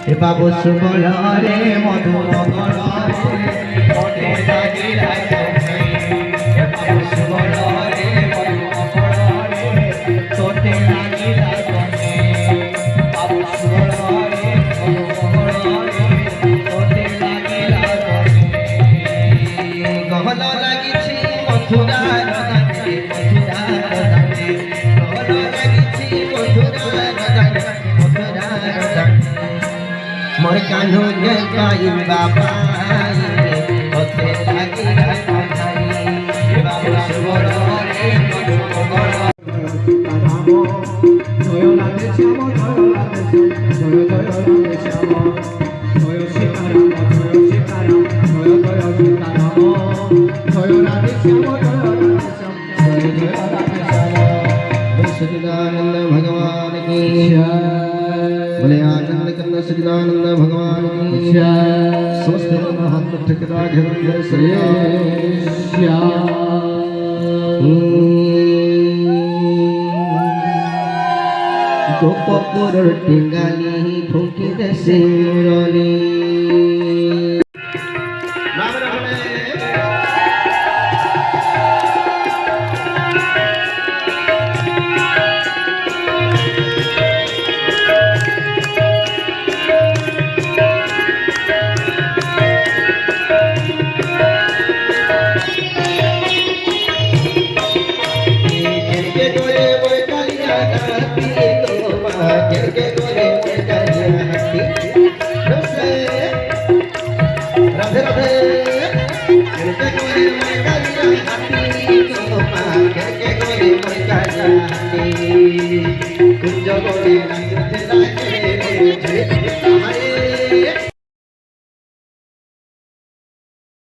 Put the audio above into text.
বাবু সুবলরে মধু মগলরে মনে লাগিলা বাবু সুবলরে মধু মগলরে তোতে লাগিলা বাবু সুবলরে মধু মগলরে তোতে লাগিলা গহল লাগিছি মথুরা রাধাতে মথুরা রাধাতে গহল লাগিছি মথুরা রাধাতে মথুরা রাধাতে मोर कान्हो के पाइन बाबा होते लागी राधाई बाबू सुबलरे मधु मगलरे रामो जय राधे श्याम जय राधे जय जय राधे श्याम जय सीताराम जय सीताराम जय जय सीताराम जय राधे श्याम जय राधे श्याम जय जय राधे श्याम सच्चिदानंद भगवान की बोले आनंद कंद सच्चिदानंद भगवान की समस्त महात्म ठकराज हरिंदर श्याम गोपपुर टिंगाली ठोकी दसे मुरली कुंज